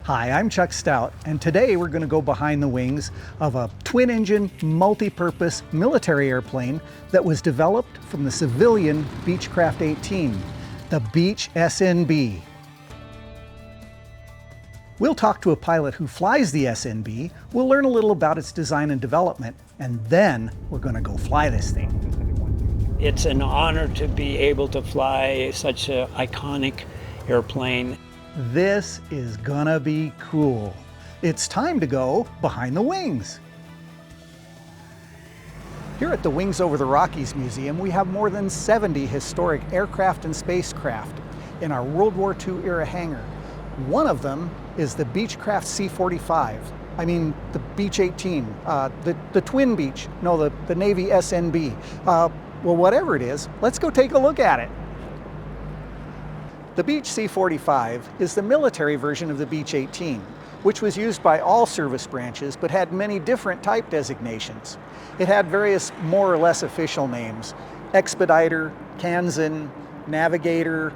Hi, I'm Chuck Stout, and today we're going to go behind the wings of a twin-engine, multi-purpose military airplane that was developed from the civilian Beechcraft 18, the Beech SNB. We'll talk to a pilot who flies the SNB, we'll learn a little about its design and development, and then we're going to go fly this thing. It's an honor to be able to fly such an iconic airplane. This is gonna be cool. It's time to go behind the wings. Here at the Wings Over the Rockies Museum, we have more than 70 historic aircraft and spacecraft in our World War II era hangar. One of them is the Beechcraft C-45. I mean, the Beech 18, the twin Beech, no, the Navy SNB. Well, whatever it is, let's go take a look at it. The Beech C-45 is the military version of the Beech 18, which was used by all service branches but had many different type designations. It had various more or less official names: Expediter, Kansan, Navigator,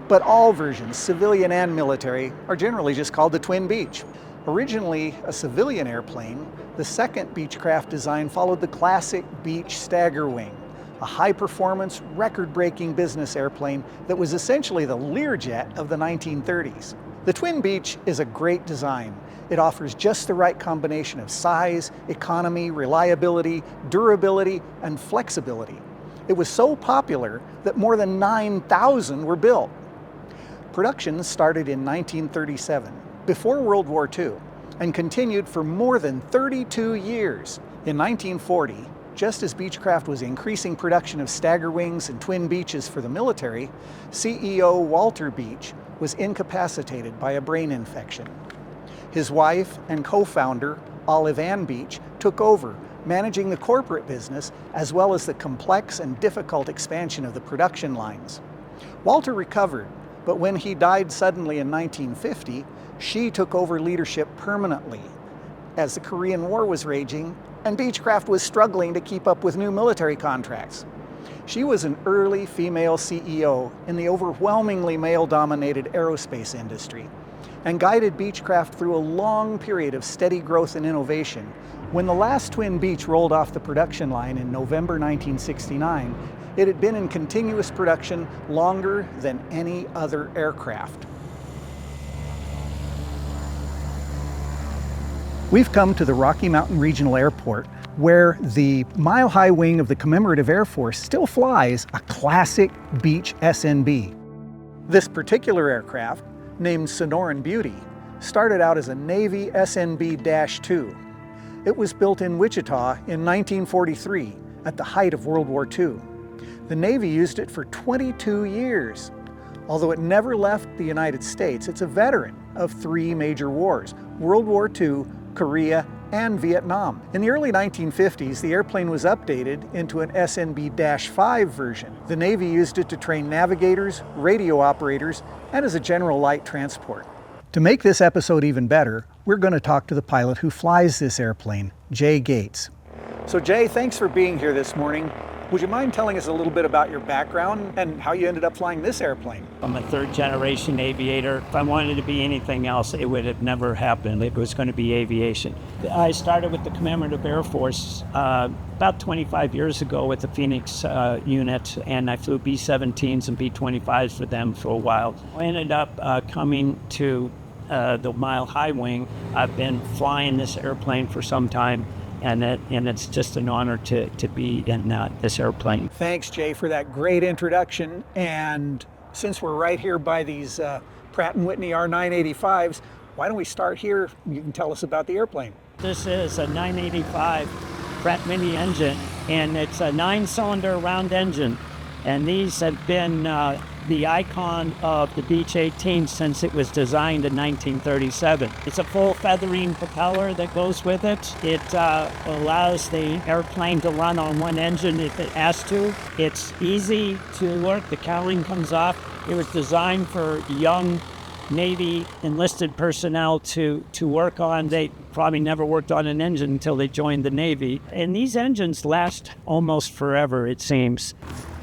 but all versions, civilian and military, are generally just called the Twin Beech. Originally a civilian airplane, the second Beechcraft design followed the classic Beech Stagger Wing, a high-performance, record-breaking business airplane that was essentially the Learjet of the 1930s. The Twin Beech is a great design. It offers just the right combination of size, economy, reliability, durability, and flexibility. It was so popular that more than 9,000 were built. Production started in 1937, before World War II, and continued for more than 32 years. In 1940, just as Beechcraft was increasing production of stagger wings and twin Beeches for the military, CEO Walter Beech was incapacitated by a brain infection. His wife and co-founder, Olive Ann Beech, took over, managing the corporate business as well as the complex and difficult expansion of the production lines. Walter recovered, but when he died suddenly in 1950, she took over leadership permanently. As the Korean War was raging, and Beechcraft was struggling to keep up with new military contracts. She was an early female CEO in the overwhelmingly male-dominated aerospace industry, and guided Beechcraft through a long period of steady growth and innovation. When the last twin Beech rolled off the production line in November 1969, it had been in continuous production longer than any other aircraft. We've come to the Rocky Mountain Regional Airport, where the mile-high wing of the Commemorative Air Force still flies a classic Beech SNB. This particular aircraft, named Sonoran Beauty, started out as a Navy SNB-2. It was built in Wichita in 1943, at the height of World War II. The Navy used it for 22 years. Although it never left the United States, it's a veteran of 3 major wars: World War II, Korea, and Vietnam. In the early 1950s, the airplane was updated into an SNB-5 version. The Navy used it to train navigators, radio operators, and as a general light transport. To make this episode even better, we're going to talk to the pilot who flies this airplane, Jay Gates. So Jay, thanks for being here this morning. Would you mind telling us a little bit about your background and how you ended up flying this airplane? I'm a third-generation aviator. If I wanted to be anything else, it would have never happened. It was going to be aviation. I started with the Commemorative Air Force about 25 years ago with the Phoenix unit, and I flew B-17s and B-25s for them for a while. I ended up coming to the Mile High Wing. I've been flying this airplane for some time, and it's just an honor to be in this airplane. Thanks, Jay, for that great introduction. And since we're right here by these Pratt & Whitney R985s, why don't we start here? You can tell us about the airplane. This is a 985 Pratt & Whitney engine, and it's a 9-cylinder round engine. And these have been the icon of the Beech 18 since it was designed in 1937. It's a full feathering propeller that goes with it. It allows the airplane to run on one engine if it has to. It's easy to work. The cowling comes off. It was designed for young Navy enlisted personnel to work on. They probably never worked on an engine until they joined the Navy. And these engines last almost forever, it seems.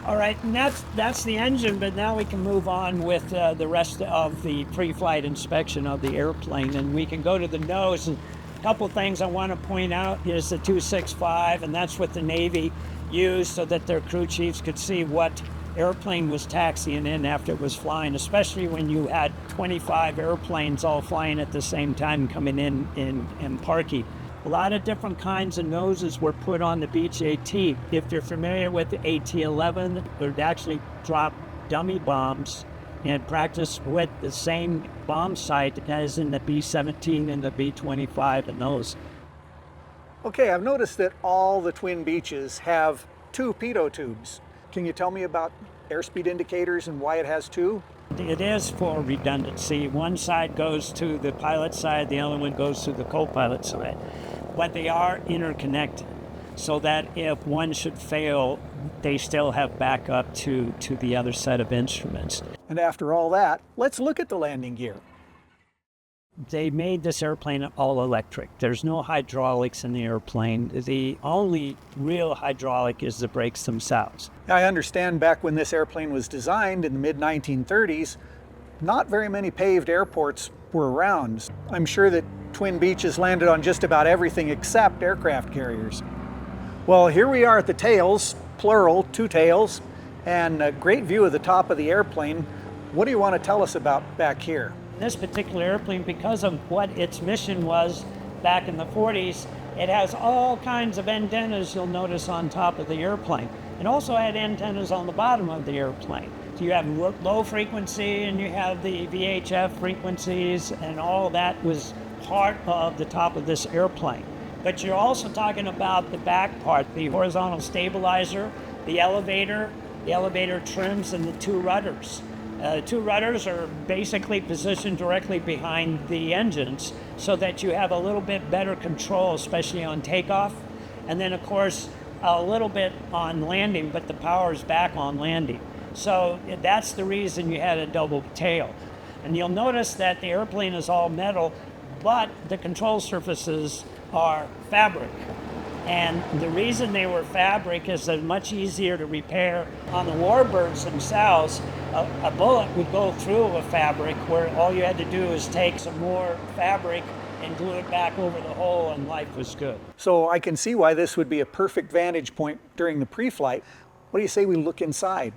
All right, and that's the engine, but now we can move on with the rest of the pre-flight inspection of the airplane, and we can go to the nose. And a couple things I want to point out is the 265, and that's what the Navy used so that their crew chiefs could see what airplane was taxiing in after it was flying, especially when you had 25 airplanes all flying at the same time coming in and parking. A lot of different kinds of noses were put on the Beech AT. If you're familiar with the AT-11, it would actually drop dummy bombs and practice with the same bomb sight as in the B-17 and the B-25 and those. Okay, I've noticed that all the twin Beeches have two pitot tubes. Can you tell me about airspeed indicators and why it has two? It is for redundancy. One side goes to the pilot side, the other one goes to the co-pilot side. But they are interconnected so that if one should fail, they still have backup to the other set of instruments. And after all that, let's look at the landing gear. They made this airplane all electric. There's no hydraulics in the airplane. The only real hydraulic is the brakes themselves. I understand back when this airplane was designed in the mid-1930s, not very many paved airports were around. I'm sure that twin Beeches landed on just about everything except aircraft carriers. Well, here we are at the tails, plural, two tails, and a great view of the top of the airplane. What do you want to tell us about back here? This particular airplane, because of what its mission was back in the 40s, it has all kinds of antennas you'll notice on top of the airplane. It also had antennas on the bottom of the airplane. So you have low frequency and you have the VHF frequencies, and all that was part of the top of this airplane. But you're also talking about the back part, the horizontal stabilizer, the elevator trims, and the two rudders. Two rudders are basically positioned directly behind the engines so that you have a little bit better control, especially on takeoff. And then, of course, a little bit on landing, but the power is back on landing. So that's the reason you had a double tail. And you'll notice that the airplane is all metal, but the control surfaces are fabric. And the reason they were fabric is they're much easier to repair. On the warbirds themselves, a bullet would go through a fabric where all you had to do is take some more fabric and glue it back over the hole, and life was good. So I can see why this would be a perfect vantage point during the pre-flight. What do you say we look inside?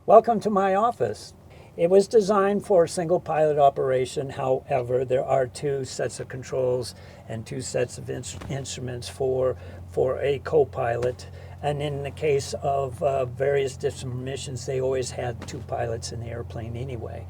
Welcome to my office. It was designed for single pilot operation. However, there are two sets of controls and two sets of instruments for a co-pilot. And in the case of various different missions, they always had two pilots in the airplane anyway.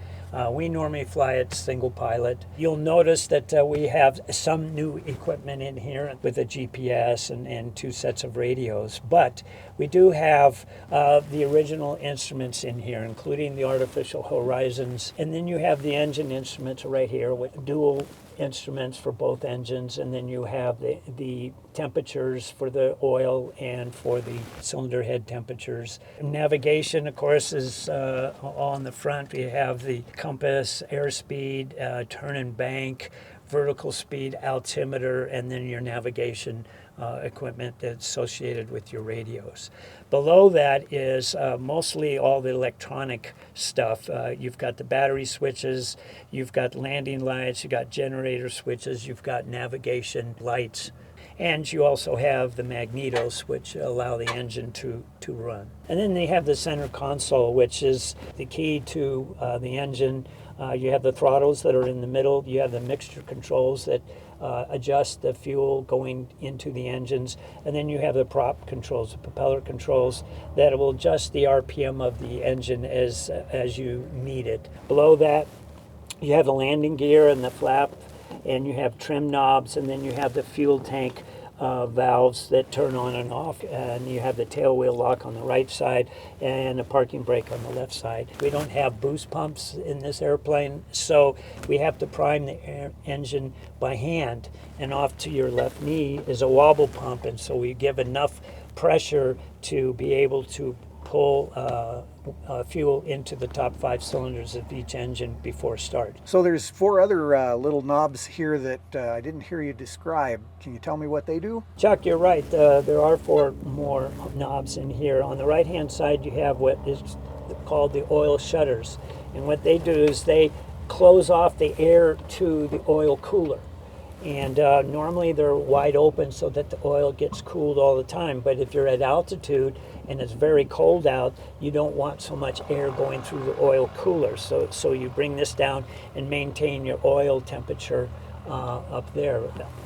We normally fly it single pilot. You'll notice that we have some new equipment in here with a GPS and two sets of radios, but we do have the original instruments in here, including the artificial horizons. And then you have the engine instruments right here with dual instruments for both engines, and then you have the temperatures for the oil and for the cylinder head temperatures. Navigation, of course, is on the front. We have the compass, airspeed, turn and bank, vertical speed, altimeter, and then your navigation equipment that's associated with your radios. Below that is mostly all the electronic stuff. You've got the battery switches, you've got landing lights, you've got generator switches, you've got navigation lights, and you also have the magnetos, which allow the engine to run. And then they have the center console, which is the key to the engine. You have the throttles that are in the middle. You have the mixture controls that adjust the fuel going into the engines. And then you have the prop controls, the propeller controls, that will adjust the RPM of the engine as you need it. Below that, you have the landing gear and the flap, and you have trim knobs, and then you have the fuel tank valves that turn on and off, and you have the tail wheel lock on the right side and a parking brake on the left side. We don't have boost pumps in this airplane, so we have to prime the engine by hand, and off to your left knee is a wobble pump, and so we give enough pressure to be able to pull fuel into the top 5 cylinders of each engine before start. So there's 4 other little knobs here that I didn't hear you describe. Can you tell me what they do? Chuck, you're right. There are 4 more knobs in here. On the right-hand side, you have what is called the oil shutters. And what they do is they close off the air to the oil cooler. And normally they're wide open so that the oil gets cooled all the time. But if you're at altitude and it's very cold out, you don't want so much air going through the oil cooler. So you bring this down and maintain your oil temperature up there.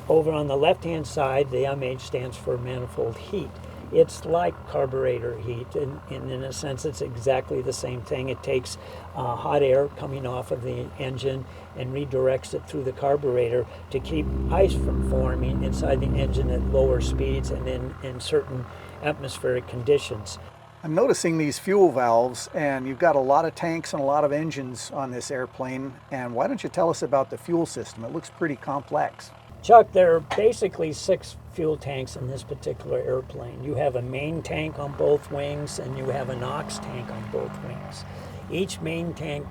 Over on the left-hand side, the MH stands for manifold heat. It's like carburetor heat, and in a sense it's exactly the same thing. It takes hot air coming off of the engine and redirects it through the carburetor to keep ice from forming inside the engine at lower speeds and in certain atmospheric conditions. I'm noticing these fuel valves, and you've got a lot of tanks and a lot of engines on this airplane. And why don't you tell us about the fuel system? It looks pretty complex. Chuck, there are basically 6 fuel tanks in this particular airplane. You have a main tank on both wings and you have an aux tank on both wings. Each main tank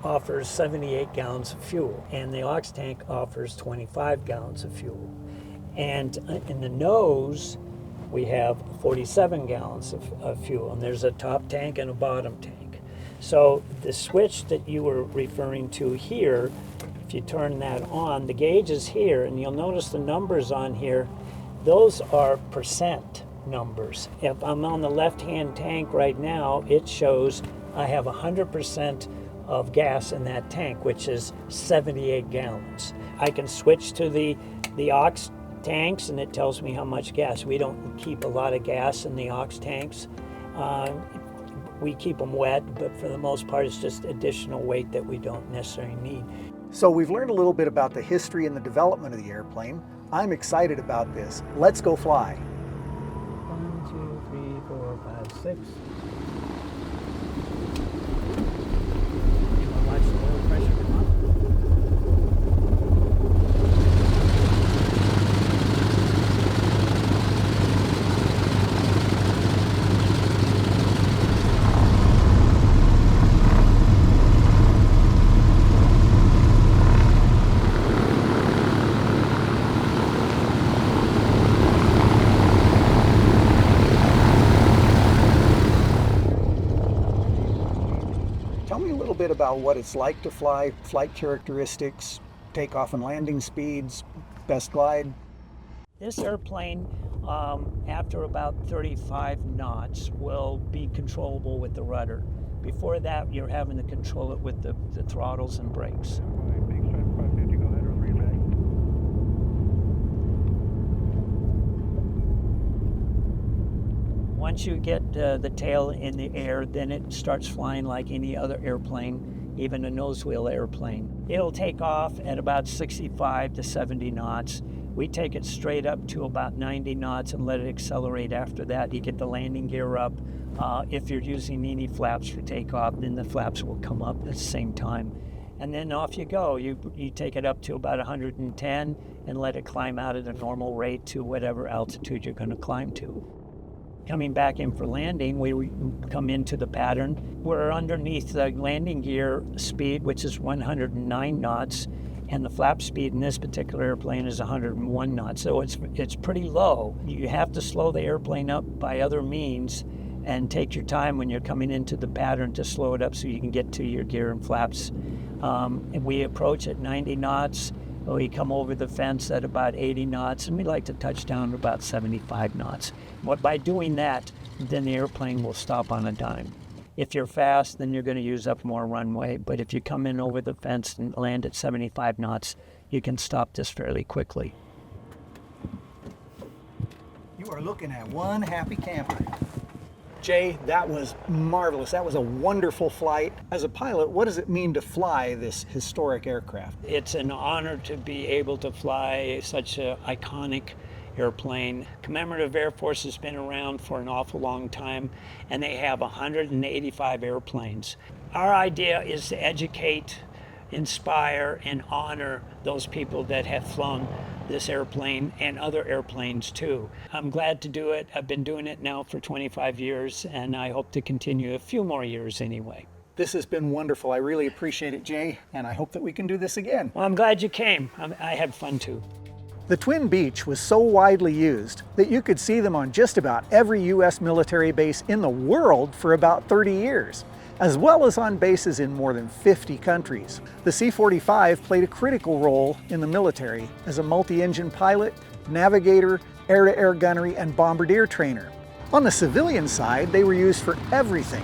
offers 78 gallons of fuel and the aux tank offers 25 gallons of fuel. And in the nose, we have 47 gallons of fuel, and there's a top tank and a bottom tank. So the switch that you were referring to here, if you turn that on, the gauge is here, and you'll notice the numbers on here, those are percent numbers. If I'm on the left-hand tank right now, it shows I have 100% of gas in that tank, which is 78 gallons. I can switch to the aux tanks, and it tells me how much gas. We don't keep a lot of gas in the aux tanks. We keep them wet, but for the most part, it's just additional weight that we don't necessarily need. So we've learned a little bit about the history and the development of the airplane. I'm excited about this. Let's go fly. 1, 2, 3, 4, 5, 6. You want to watch the oil pressure come up? Tell me a little bit about what it's like to fly, flight characteristics, takeoff and landing speeds, best glide. This airplane, after about 35 knots, will be controllable with the rudder. Before that, you're having to control it with the throttles and brakes. Once you get the tail in the air, then it starts flying like any other airplane, even a nose wheel airplane. It'll take off at about 65 to 70 knots. We take it straight up to about 90 knots and let it accelerate after that. You get the landing gear up. If you're using any flaps for takeoff, then the flaps will come up at the same time. And then off you go. You take it up to about 110 and let it climb out at a normal rate to whatever altitude you're going to climb to. Coming back in for landing, we come into the pattern. We're underneath the landing gear speed, which is 109 knots, and the flap speed in this particular airplane is 101 knots. So it's pretty low. You have to slow the airplane up by other means and take your time when you're coming into the pattern to slow it up so you can get to your gear and flaps. And we approach at 90 knots. We come over the fence at about 80 knots, and we like to touch down at about 75 knots. But by doing that, then the airplane will stop on a dime. If you're fast, then you're going to use up more runway. But if you come in over the fence and land at 75 knots, you can stop this fairly quickly. You are looking at one happy camper. Jay, that was marvelous. That was a wonderful flight. As a pilot, what does it mean to fly this historic aircraft? It's an honor to be able to fly such an iconic airplane. Commemorative Air Force has been around for an awful long time, and they have 185 airplanes. Our idea is to educate, inspire, and honor those people that have flown this airplane and other airplanes too. I'm glad to do it. I've been doing it now for 25 years, and I hope to continue a few more years anyway. This has been wonderful. I really appreciate it, Jay, and I hope that we can do this again. Well, I'm glad you came. I had fun too. The twin Beech was so widely used that you could see them on just about every U.S. military base in the world for about 30 years, as well as on bases in more than 50 countries. The C-45 played a critical role in the military as a multi-engine pilot, navigator, air-to-air gunnery, and bombardier trainer. On the civilian side, they were used for everything,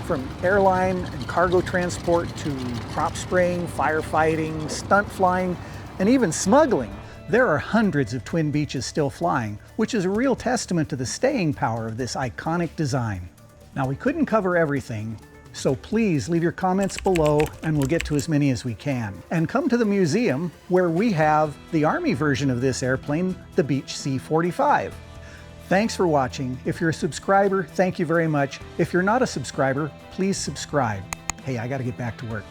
from airline and cargo transport to crop spraying, firefighting, stunt flying, and even smuggling. There are hundreds of twin Beeches still flying, which is a real testament to the staying power of this iconic design. Now, we couldn't cover everything, so please leave your comments below and we'll get to as many as we can. And come to the museum where we have the Army version of this airplane, the Beech C-45. Thanks for watching. If you're a subscriber, thank you very much. If you're not a subscriber, please subscribe. Hey, I gotta get back to work.